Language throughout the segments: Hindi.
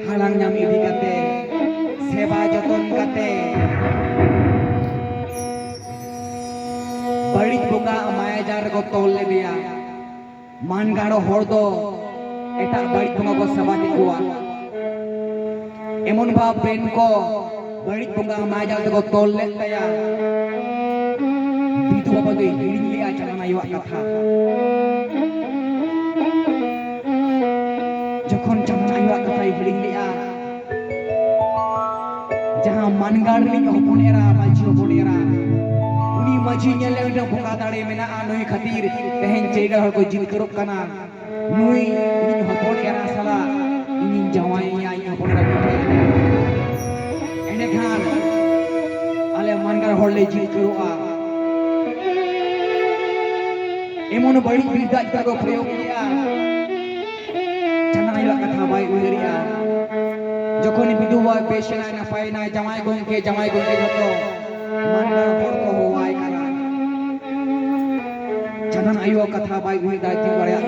halang nyam idi kate seba joton kate barit bunga maya jar ko tol le dia man garo hor do eta barit bunga ko seba ke kuwa emon ba ben ko barit bunga maya jar ko tol le taya bidu baba de hiring le acara ayo katha जखन चंदन आयुआ कथा हिड़िंग लेआ जहां मानगाड़ रिंग होपनेरा माजी होपनेरा उनी माजी नेले उन भोगा दाड़े मेना नई खातिर तेहन चेगा हर को जिनकरो कना नई इन होपनेरा साला इन जवाइया इन होपनेरा बिटे एने खान आले मानगाड़ हरले जिनकरोआ एमन बड़ी बिरदा इता को प्रयोग किया कथा बाई उयरिया जखन विधवा पेशना नपाय ना जमाई गोंके जतो मानगार हर को होवाय करा चंदन आयो कथा बाई उय दायति बड़या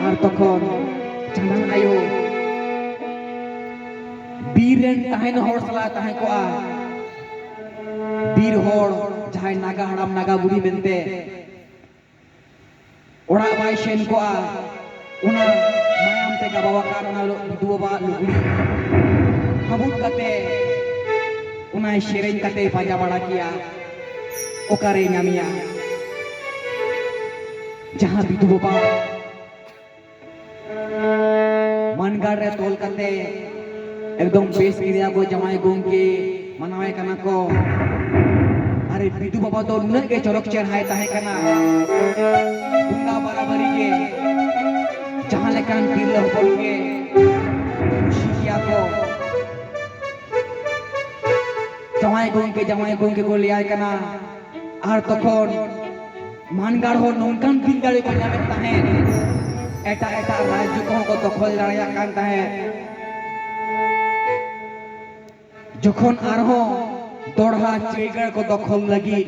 आर तखन चंदन आयो बीरेन ताहेन हर सला ताहे कोआ बीर हर जहाय नागा हड़ाम नागा बुढ़ी बेनते ओड़ा बाई सेन कोआ उना मायाम ते का बाबा कार उना विधवा बा लुगड़ी हबुट कते उना शेरेन कते पाजा बड़ा किया ओकारे नामिया जहां विधवा बा मानगाड़ रे तोल कते एकदम बेस किरिया को जमाई गोंके मनावे कना को अरे विधु बाबा तो नुन के चरक चढ़ाए ताहे कना बुंगा बराबरी के जहां लेकान पीर हपन के खुशी किया को जमाई गोंके को लिया कना आर तखन मानगाड़ हो नौकान पीर दाड़े को नामे ताहे एटा राज्य को दखल दाड़िया कान ताहे जखन आरहो दोढ़ा चेगड़ को दखल लगी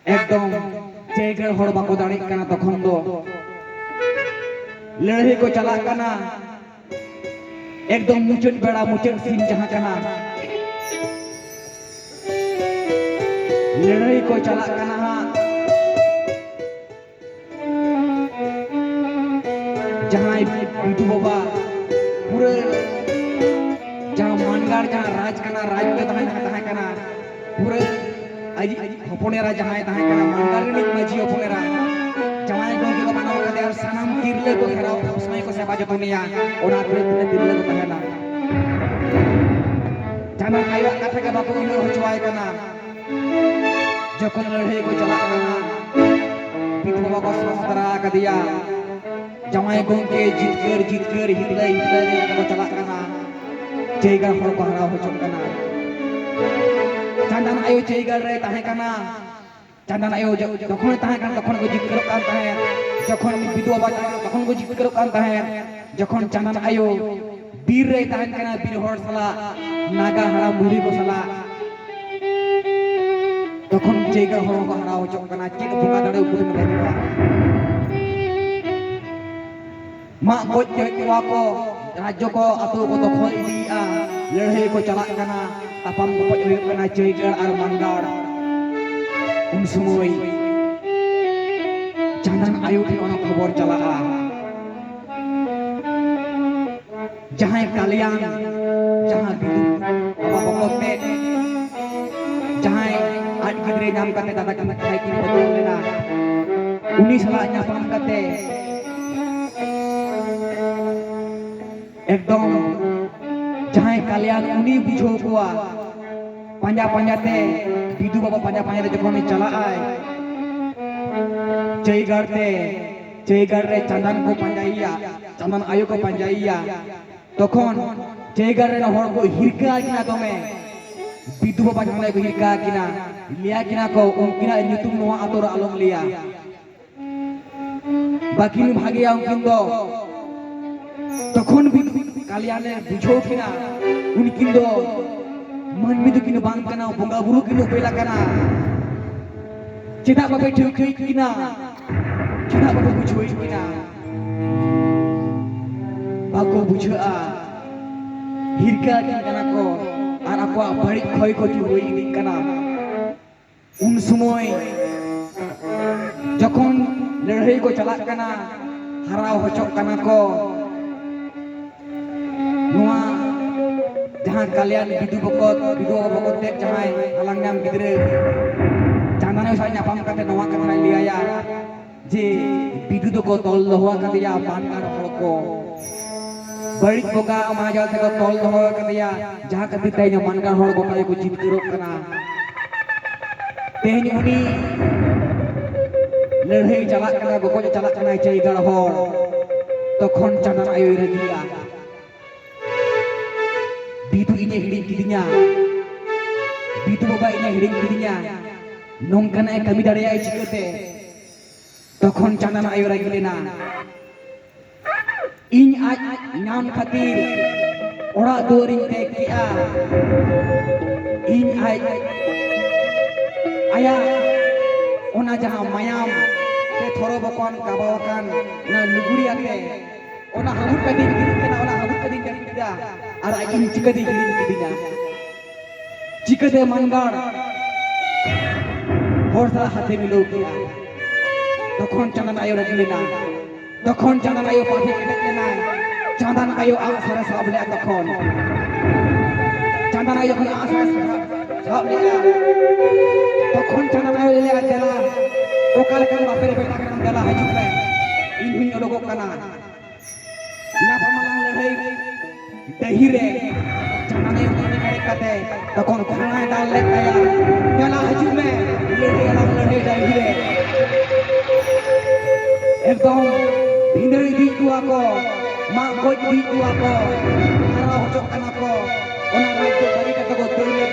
एकदम चेगड़ हड़ बाको दाड़े कना तखन दो लड़ाई को चला कना एकदम मुचट बेड़ा मुचट सीन जहां कना लड़ाई को चला कना जहां विधु बाबा पूरे जहां मानगाड़ जहां राज कना राज के तहां कना पूरे अजी होपनेरा जहां तहां कना मानगाड़ रे माजी होपनेरा जमाई गोंके को बनाव कते और सनम तिरले को घेराव समय को सेवा जतनिया ओना पुरे तिरले को तहना जाना आयो कथा के बापू इन होचवाय कना जखन लड़ाई को चला कना विधु बाबा को सहतरा क दिया जमाई गोंके जीत कर हितले को चला कना चेगा हर को हरा हो चकना चंदन आयो चेगा रे ताहे कना चंदन आयो जखन ताहे कना तखन को जित करो कान ताहे जखन विधवा बाजा तखन को जित करो कान ताहे जखन चंदन आयो बीर रे ताहे कना बीर हर सला नागा हरा मुरी को सला तखन चेगा हर को हरा हो चकना चेक भुगा दाड़े ऊपर में देबा मा गोज जवा को राज्य को अतो को दखल इदिया लड़ाई को चला कना तापाम को हुई कना चेगड़ और मानगाड़ उन समय चंदन आयो के ओना खबर चला जहां कल्याण जहां विधु बाबा बकोते जहां आज गिदरे नाम कते दादा कना खाई की बदल लेना उनी सला न्यापम कते एकदम जहां कल्याण उनी बुझो कोआ पांजा पांजाते विधु बाबा पांजा पांजाते जखन चला आए चेगड़ रे चंदन को पांजाइया चंदन आयो को पांजाइया तखन चेगड़ रे हर को हिरका किना तमे विधु बाबा जहां को हिरका किना लिया किना को उनकिना नुतुम नोआ आतोर आलम लिया बाकी भागिया उनकिन दो तखन भी कल्याण बुझो किना उनकिन दो मन में तो किन बांग कना बंगा बुरु किन पेला कना चेदा बाबे ठुक किना चेदा बाबे बुझो किना bako bujha hirka kana ko ar akwa bari khoi khoti hoi idik kana un sumoy jokhon lerhei ko chalak kana harau hocok kana ko nuwa jahan kalian bidu bokot dek jahai halang nyam gidre jangan usah nyapam kate nuwa kata liaya je bidu ko tol doha kate ya bangar hor ko bari boga amajal te ko tol doha kate ya jaha kate tay bangar hor gota ko jitkirok kana tehni uni lerhei chalak kana bokot chalak kana jaigar hor tokhon Chandan Ayu ragia bidu ini hiring kidinya bidu baba ini hiring kidinya nongkana kami dareya chikate tokhon Chandan Ayu ragilena ᱤᱧ ᱟᱡ ᱧᱟᱢ ᱠᱷᱟᱹᱛᱤᱨ ᱚᱲᱟᱜ ᱫᱩᱣᱟᱹᱨᱤᱧ ᱛᱮᱜ ᱠᱮᱜᱼᱟ ᱤᱧ ᱟᱡ ᱟᱭᱟᱜ ᱚᱱᱟ ᱡᱟᱦᱟᱸ ᱢᱟᱭᱟᱢ ᱛᱮ ᱛᱷᱚᱨᱚ ᱵᱚᱠᱚᱱ ᱜᱟᱵᱟᱣ ᱟᱠᱟᱱ ᱚᱱᱟ ᱞᱩᱜᱽᱲᱤ ᱟᱛᱮ ᱚᱱᱟ ᱦᱟᱹᱵᱩᱫ ᱠᱟᱛᱮᱧ ᱜᱤᱰᱤᱜ ᱠᱟᱱᱟ ᱚᱱᱟ ᱦᱟᱹᱵᱩᱫ ᱠᱟᱛᱮᱧ ᱡᱟᱹᱯᱤᱫ ᱠᱮᱫᱟ ᱟᱨ ᱟᱡ ᱤᱧ ᱪᱤᱠᱟᱹᱛᱮ ᱦᱤᱲᱤᱧ ᱠᱤᱫᱤᱧᱟ ᱪᱤᱠᱟᱹᱛᱮ ᱢᱟᱱᱜᱟᱲ ᱦᱚᱲ ᱥᱟᱞᱟᱜ ᱦᱟᱛᱮ ᱢᱤᱞᱟᱹᱣ ᱠᱮᱜᱼᱟ তখন Chandan Ayu ragilena তখন Chandan Ayu পাঠে কেটে কেনায় Chandan Ayu আসারে সব লে তখন Chandan Ayu যখন আসারে সব লে তখন Chandan Ayu লে দেলা ওকাল কান বাপের বেটা কান দেলা হাজুক লে ইন হুই ওডোক কানা না পামালাং লড়াই দহিরে Chandan Ayu মনে করে কাতে তখন খানায় ডাল লে আয়া দেলা হাজুক লে লড়াই দহিরে एकदम भिंदड़ी दी दुआ को मा गोज दी दुआ को हरा होचok kana ko ona rajyo bari kata ko dole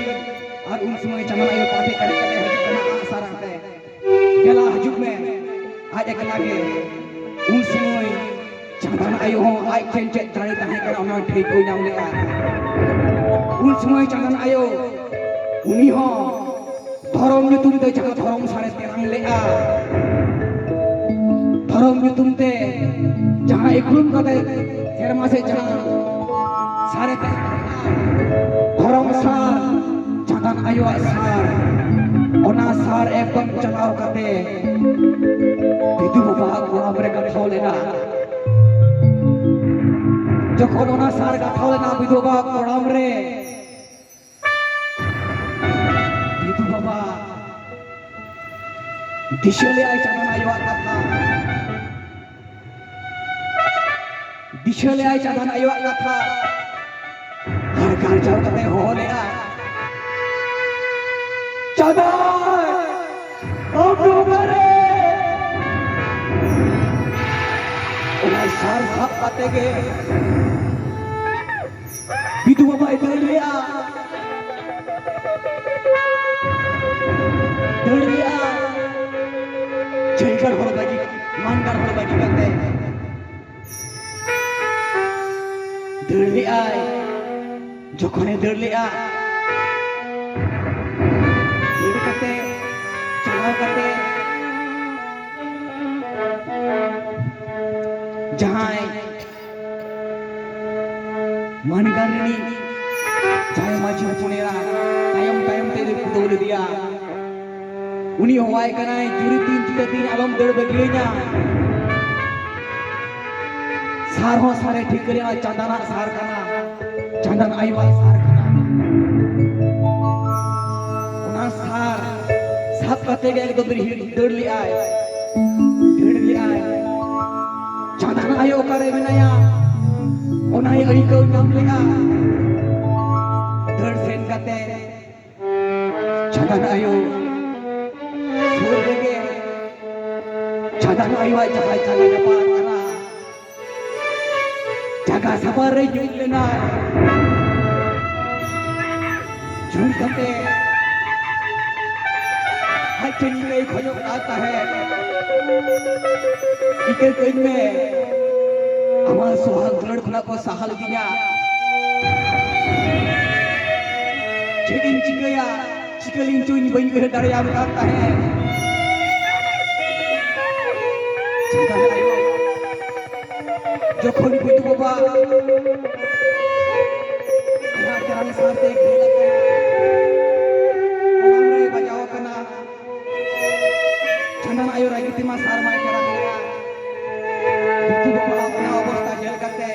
ar un समय Chandan Ayu पाटे करे करे हजूक kana आसार हते गेला हजूक में आज एकला के un समय Chandan Ayu ho aj chen chen tari tahe kana ona thei ko nyam le un समय Chandan Ayu uni ho thorom nyutum te jaha thorom sare terang le धर्म nyutum te jaha ikhlum kate serma se jaha sare धर्म sar Chandan Ayu sar ona sar ekdom chalaw kate bidu baba koram re kathao lena jokhon ona sar kathao lena bidu baba koram re bidu baba dishele ay Chandan Ayu katha दिशले आई Chandan Ayu कथा हर घर जाओ कते हो ले Chandan हम डूबरे ओला सार साप पाते के बिदु बाबा इधर लिया जयकर हो बाजी मानकर हो बाजी करते दर्ली आय जोखने दर्ली आ दर्ली करते चलाव करते जहाँ मानगारनी जहाँ माजी पुनेरा तायम तायम ते दौड़ दिया उन्हीं हवाई कराए जुरी तीन आलम दौड़ बगिया सार हो सारे ठीक करे Chandan सार कना Chandan Ayu सार कना उना सार सात कते के एकदम दौड़ लिया Chandan Ayu करे बिनाया उना ये अड़ी को नाम लिया दौड़ सेन कते Chandan Ayu सुर देके Chandan Ayu जहाँ चले पार करा jaga sabar re jung lena jung kate hai chini में खोजक आता है इके कोई में हमारा सुहाग दुलड़ खुला को सहाल दिया जेदिन चिकया चिकलिन चुन बन के दरिया में आता है Chandan Ayu जखन बिटू बाबा यहाँ जान साथे खेल रे बजाओ कना चंदन आयो रागिति मा सार मा करा गया बिटू बाबा अपना अवस्था जल करते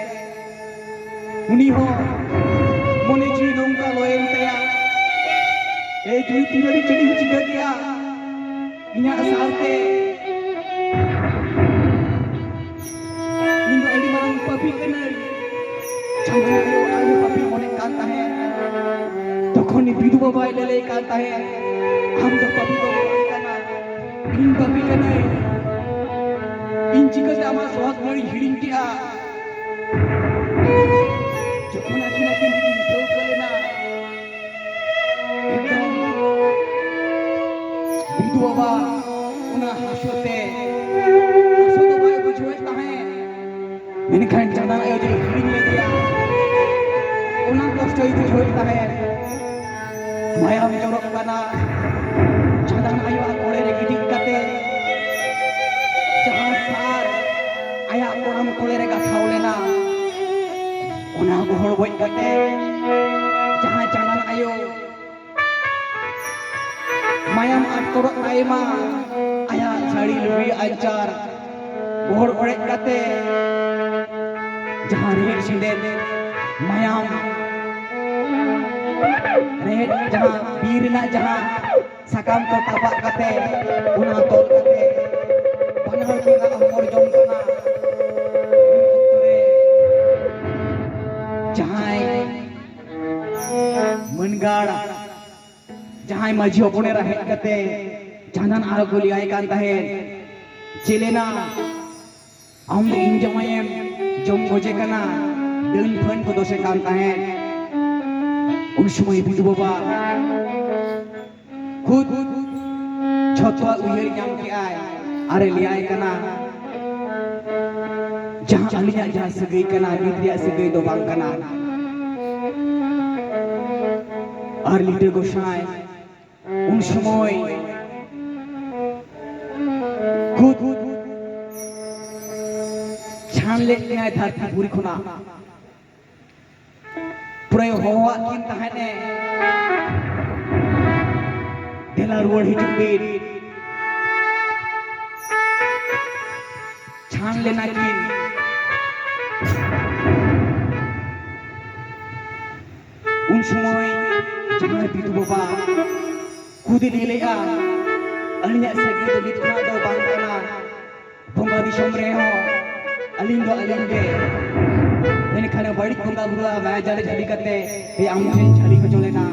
उनी हो मोने जी नोंका लोयन तया ए जुई तिनरी चढ़ी चिगा गया इना साथे इन अड़ी मारंग पपी कना चंदन आयो आयो पपी मोने कांता है तखन बिटू बाबा लेले कांता है हम तो पपी को कना इन पपी कना इन चिका से आमा स्वाद मरी हिडिंग किया जखन आखिन आखिन ठेव कलेना एकदम बिटू बाबा उना हासोते हासो तो बाय बुझवे ताहे मेनखान चंदन आयो जे हिडिंग ले दिया उना कष्ट ही बुझवे ताहे माया में जरक कना चंदन आयो कोड़े रे गिटी कते जहां सार आया कोड़म कोड़े रे गाथाव लेना उना गोहर गज कते जहां चंदन आयो मायाम आटकोड़क आयमा आया साड़ी लुबी अंचार गोहर ओड़े कते जहां रेड सिंदे मायाम रेड जहां बीरना जहां साकाम को ताबा कते उना तोल कते बनहर के ना हमर जम कना जहां मनगाड़ जहां माझी अपने रहे कते चंदन आरो गोली आय कान ताहे चेलेना हम इन जमायम जम गोजे कना दिन फन को दोसे कान ताहे उन समय बिटू बाबा खुद छतवा उयर नाम के आय अरे ले आय कना जहां अलिया जहां सगई कना बिटिया सगई दो बांग कना और लीडर गोसाई उन समय खुद छान ले आय धरती पूरी खुना पूरे होवा किन तहने देला रुवड़ हिजुक बीर छान लेना किन उन समय जहां बिटू बाबा खुद ले लेया अलिया सगी तो बिटना दो बांगना बोंगा दिसम रे हो अलिंग दो अलिंगे मैंने खाने बड़ी बोंगा बुरा मैं जाले झड़ी करते ये आमुझे झड़ी को चलेना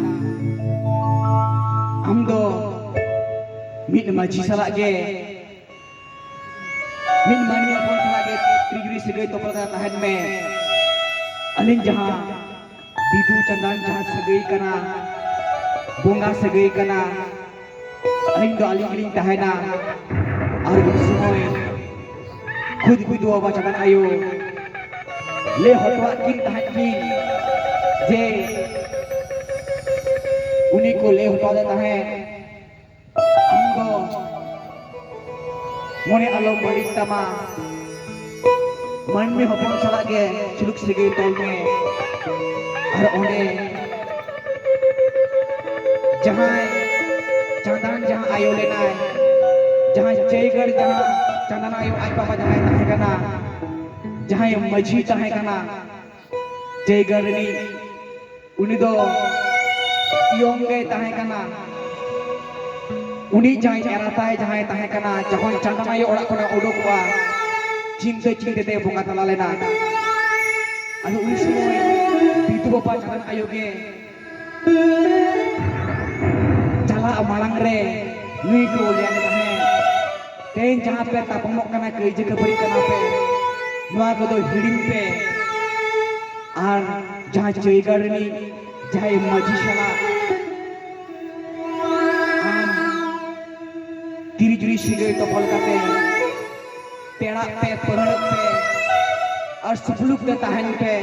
हम दो मिट माझी सला के मिट मानवी अपन सला के त्रिजुरी सगई तो पता तहन में अलिंग जहां बिटू चंदन जहां सगई कना बोंगा सगई कना अलिंग दो अलिंग तहना और उन समय खुद बिटू बाबा चंदन आयो ले हटवा किन तहन की जे उन्हीं को ले हटवा देता है हमको मोने आलो बड़ी तमा मन में हपन चला के चुलुक सगई तोल में और ओने जहां चंदन जहां आयो लेना है जहां जयगढ़ जहां चंदन आयो आई बाबा जहां तहे कना जहां मझी तहे कना जयगढ़ नी उनी दो योंगे तहे कना उनी जहां एराता है जहां तहे कना जखन चंदन आयो ओड़ा कोना उडुकवा चिंते चिंते ते बोका तला लेना अनु उन समय बिटू बाबा चंदन आयो के चला मालांग रे नुई को लिया तहे तेन जहां पे तापमोक कना कइजे खबरी कना पे नुआ को दो हिडिंग पे और जहां जयगढ़ नी जहां माझी सला तिरिजुरी सिगई तो फल काते पेड़ा पे परण पे और सुफलुक पे तहन पे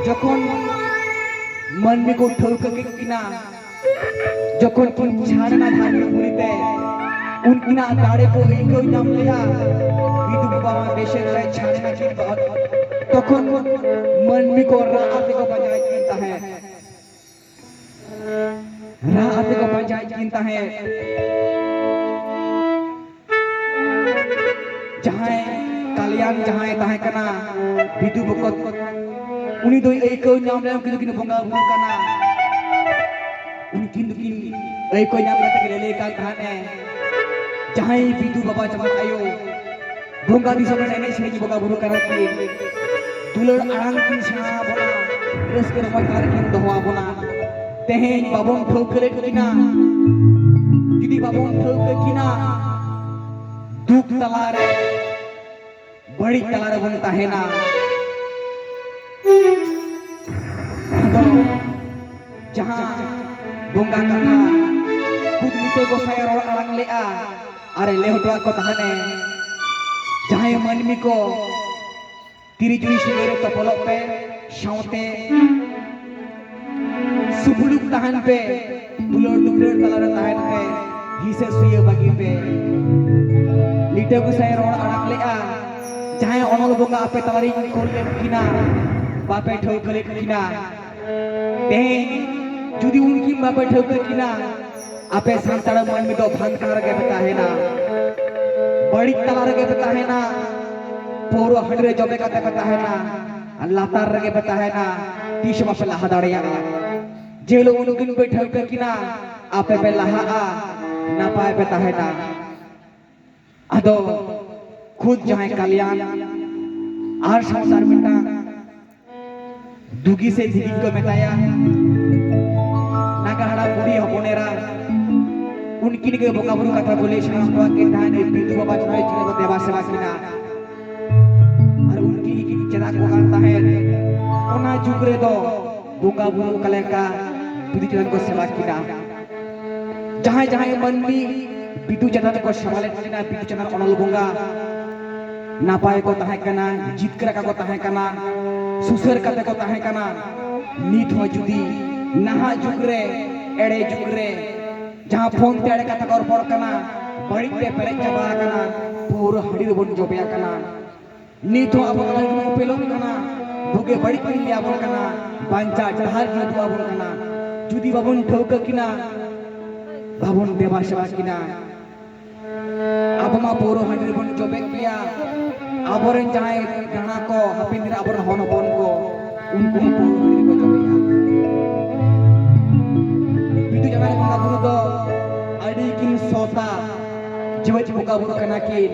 जखन मन में को ठोक के किना जखन छाड़ना धान पुरीते उनकिना दाड़े को इनको नाम लिया বিধু বাবা বেশে যায় ছাড়ে না কিন্তু তখন मनमी को रात को पंचायत गिनता है रात को पंचायत गिनता है जहां कल्याण जहां तहे कना विधु बकत उनी दो एक नाम रे किन बंगा कना उनकिन एक नाम कते ले का थाने जहां विधु बाबा जमा आयो बंगा दिसम ने से बंगा बुरु करा की दुलड़ आड़ांग किन सेना बोला रस्कर मकार किन दोहा बोला तेहेन बाबन ठोकरे किना जुदी बाबन ठोक किना दुख तलारे बड़ी तलारे बनता है ना तो जहां बंगा कथा खुद मिटे गोसाई रोड आड़ांग ले आ अरे ले हटवा को तहने जहां मनमी को तिरी जुई सिलेरे तपलक पे साउते सुबुलुक तहन पे दुलड़ दुलड़ तलारे तहन पे हिसे सुये बागी पे लिटे गुसाई रोड आड़ांग ले आ जहां अनल बंगा आपे तलारी कोले किना बापे ठोकले किना तेहेन जुदी उनकी बापे ठोकले किना आपे सांताड़ा मनमी दो भांकार के बेटा है ना बड़ी तलारे के बेटा है ना पोरो हंडरे जबे कता कता है ना लातार रगे बेटा है ना तीस बापे लहा दाड़िया जेलो उनकिन पे ठोक किना आपे पे लहा आ ना पाए बेटा है ना अदो खुद जहां कल्याण आर संसार मिटा दुगी से दिगी को मेताया नागाहाड़ा बुढ़ी हपोनेरा उनकिन के बोका बुरु कथा बोले शास्त्रा के थाने विधु बाबा छाई जिले को देवा सेवा किना और उनकी की चरा को करता है ओना जुगरे दो बोका बुरु कलेका विधु चरण को सेवा किना जहां जहां मनमी विधु चरण को संभाले किना विधु चरण अनल बंगा नापाय को तहे कना जितकर का को तहे कना सुसर कते को तहे कना नीत हो जुदी नहा जुगरे एड़े जुगरे जहां फोन ते एड़े कथा कर पड़ कना बड़ी पे पेरे चबा कना पूरा हड़ी बन जोबया कना नीत हो अब पेलो कना भुगे बड़ी पे लिया बन कना बांचा ढाल जो दुआ बन कना जुदी बाबन ठोक किना बाबन देवा सेवा किना अब मा पूरा हड़ी बन जोबे किया आबोरेन जहां गाना को हपिंदिर आबोरेन हन हपन को उनको पूरी को जोया बिटू जमाने बंगा बुरु दो अडी किन सोता जीवच बंगा बुरु कना की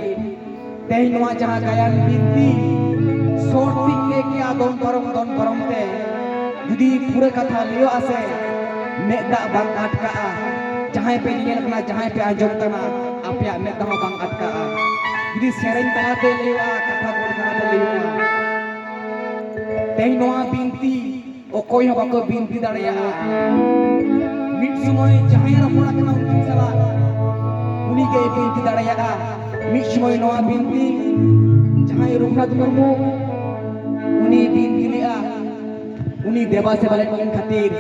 तेहि नवा जहां गायन बिनती सोट पिके की आदम परम ते जुदी पूरे कथा लियो आसे मेदा बांग अटका जहां पे नियल कना जहां पे आजम कना आपया मेदा बांग अटका jadi sering telaate lewa kata ko telaate lewa teh noa binti okoy ha bako binti dareya mit sumoy jahay rapora kana unki sala uni ge binti dareya mit sumoy noa binti jahay Rukhnat Murmu uni binti lea uni deba seva lakin khatir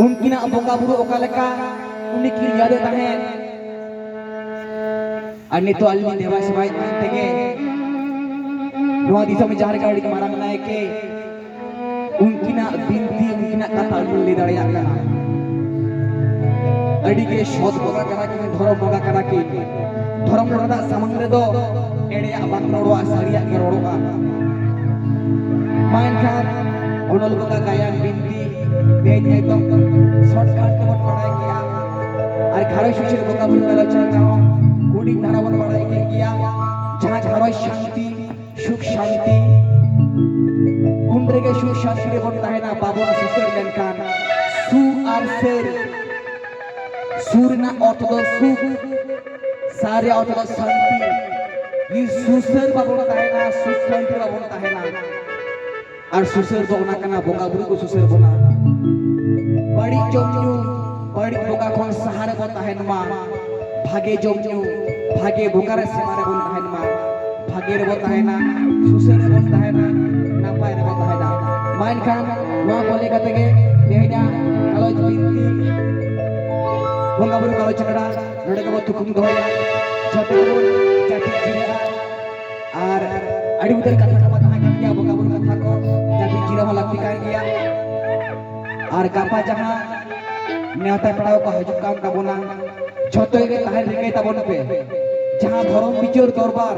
unkina boka buru okaleka uni ki yade tahen अन्य तो अल्ली देवा सेवाई तेगे नवा दिशा में जार गाड़ी के मारा मनाए के उनकी ना बिनती उनकी ना कथा ले दाड़िया कना अड़ी के शोध बोगा करा के धर्म बोगा करा के धर्म रोड़ा समंग दो एड़े अबाक रोड़ा सरिया के रोड़ा माइन खान ओनल बोगा गायन बिनती बेज एकदम शॉर्टकट के मत पढ़ाई किया और घरे शिक्षक बोगा बोला चल गुड़ी धारावन पढ़ाई के किया जहां घरों शांति सुख शांति उनरे के सुख शांति रे बनता है ना बाबू ना सुसर लेनकान सु और सर सूर ना अर्थ दो सुख सारे अर्थ दो शांति ये सुसर बाबू ना है ना सुख शांति बाबू ना है ना और सुसर दो ना कना बोगा बुरी को सुसर बना बड़ी जोमजू बड़ी बोगा कौन सहारे बनता है ना भागे जोमजू भागे बोकारे सेमारे बनता है ना भागे रे बनता है ना सुसर रे बनता है ना नापाय रे बनता है ना माइन खान वहां बोले कते के देहजा कलो बिनती बोंगा बुरु कलो चकड़ा नडे के बतु कुम दोया छतु जाति जिरा ᱟᱹᱰᱤ ᱩᱛᱟᱹᱨ ᱠᱟᱛᱷᱟ ᱠᱚ ᱛᱟᱦᱮᱸ ᱠᱟᱱ ᱜᱮᱭᱟ ᱵᱚᱸᱜᱟ ᱵᱩᱨᱩ ᱠᱟᱛᱷᱟ ᱠᱚ ᱡᱟᱦᱟᱸ ᱡᱤᱨᱟᱹᱣ ᱦᱚᱸ ᱞᱟᱹᱠᱛᱤ ᱠᱟᱱ ᱜᱮᱭᱟ ᱟᱨ ᱜᱟᱯᱟ ᱡᱟᱦᱟᱸ नेवता पड़ाव को हजुक कान ताबोना झोतो गे ताहे रिकाई ताबोन पे जहां धर्म विचार दरबार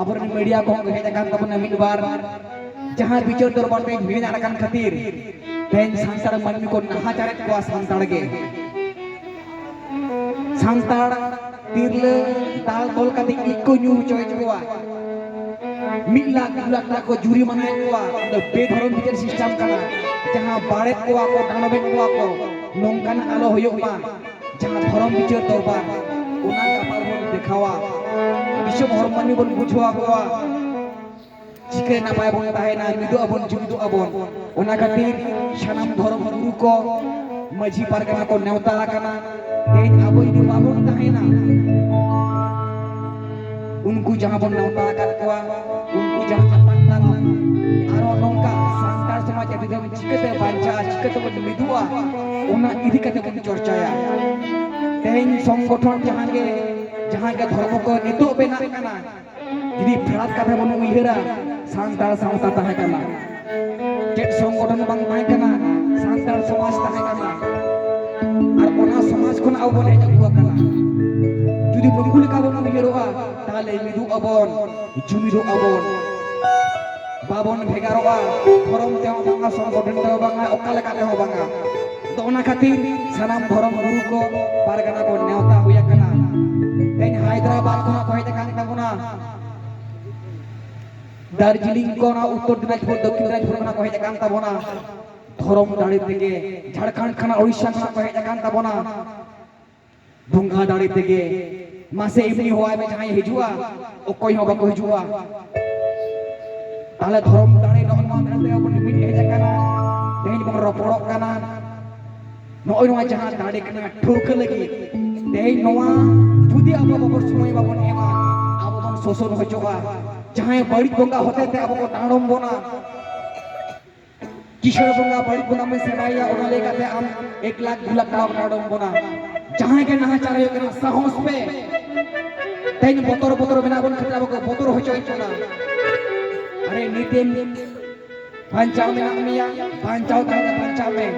आबरन मीडिया को हेज कान ताबोना मिद बार जहां विचार दरबार ते भिन आड़कान खातिर तेन संसार मानमी को नाहाचारे को संसार गे संसार तिरले ताल तोल कति इको न्यू चोय चोवा मिद लाख को जुरी मनाय कोवा बेधर्म विचार सिस्टम कना जहां बाड़े कोवा को डानबे कोवा को नोंकान आलो होयो मा जहां धर्म विचार दरबार उना कापार बोन देखावा विश्व धर्म मानमी बोन बुझवा कोवा चिके नापाय बोन ताहेना मिदु अबन जुमिदु अबन उना खातिर सानाम धर्म गुरु को माझी पारगाना को नेवता आकाना तेज आबो इदि बाबन ताहेना उनको जहां बोन नेवता आकात कोवा उनको जहां अपान नाम आरो नोंका संस्कार समाज एकदम चिकते बांचा चिकते बोन मिदुआ उना इदि कते बन चर्चाया तेन संगठन जहां के धर्म को नितो बेना काना यदि फरात कथा बन उइहरा सांतार संस्था ताहे काना जेट संगठन बांग ताहे काना सांतार समाज ताहे काना और ओना समाज कोन आव बोले जगुआ काना यदि बंगुल का बन उइहरोआ ताले मिदु अबन जुमिदु अबन बाबन भेगारोआ धर्म ते बांगा संगठन ते बांगा ओकाले काले हो बांगा तो ओना खातिर सनाम धर्म गुरु को पारगाना को नेवता हुया कना तेन हैदराबाद कोना को हेते कान ताबोना दार्जिलिंग कोना उत्तर दिनाजपुर दक्षिण दिनाजपुर कोना को हेते कान ताबोना धर्म दाड़ी तेगे झारखंड खाना ओडिशा कोना को हेते कान ताबोना दुंगा दाड़ी तेगे मासे इमनी होय में जहां हिजुआ ओकोय हो बाको हिजुआ ताले धर्म दाड़ी नोन मा मेनते अपन मिट हेते काना तेन को रोपड़क काना नोय नोआ जहां दाड़ी कना ठोक लगी तेई नोआ जुदी अब बबर समय बाबन एमा अब बन शोषण होचोगा जहां बड़ी बंगा होते थे अब को डाणम बोना किशोर बंगा बड़ी बंगा में सेवाया ओना लेकाते आम 1 लाख 2 लाख टाका डाणम बोना जहां के नाचार हो कना साहस पे तेन बोतर बोतर बना बन खतरा को बोतर होचोय चोना अरे नीतिम पंचाव में नामिया पंचाव ताहे पंचाव में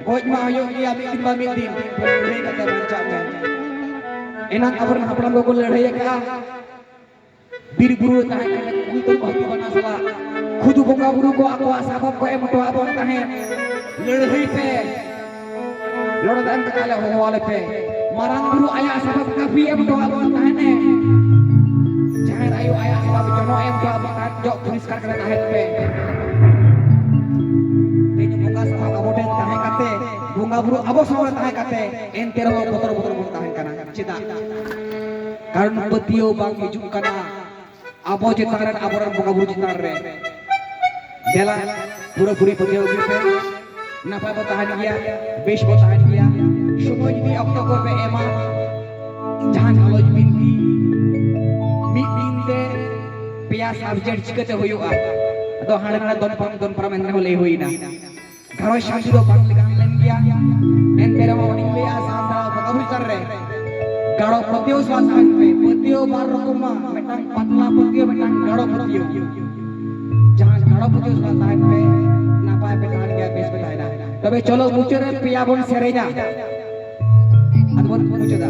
गोज मा होयो गया मिद बा मिद दिन लड़ाई करते पंचाव में एना अबरन हपड़म को लड़ाई का बीर गुरु ताहे के कुल तो बना सला खुद बोंगा गुरु को आको साबब को एम तो आबो ताहे लड़ाई पे लड़दान काले हो वाले पे मारान गुरु आया साबब का भी एम तो आबो ताहे ने जहां आयो आया साबब जनो एम तो आबो ताहे जो पुरस्कार करे ताहे पे बोंगा बुरु अब समय ताहे काते एन तेरो बोतर बोतर बोन ताहे काना चिता कारण पतियो बांग हिजुक काना आबो चितान रे आबोरन बोंगा बुरु चितान रे देला पूरा पूरी पतियो पे नापा बो ताहे गया बेश बो ताहे गया समय जदी अक्तो को पे एमा जहां आलोज बिनती मिदे पेया सब्जेक्ट चिकते होयुआ तो हाणे हाणे दोन परम एन हो ले होइना घरो शांति दो बांग लगान लेन गया एन तेरे मोनी पे आसांदा बगबुल कर रे गाड़ो पतियो स्वास्थ्य पे पतियो बार रकमा मेटांग पतला पतियो मेटांग गाड़ो पतियो जहां गाड़ो पतियो स्वास्थ्य पे नापाय पे तान गया बेस बताइना तबे चलो मुचरे पिया बोन सेरेना अदबन मुचदा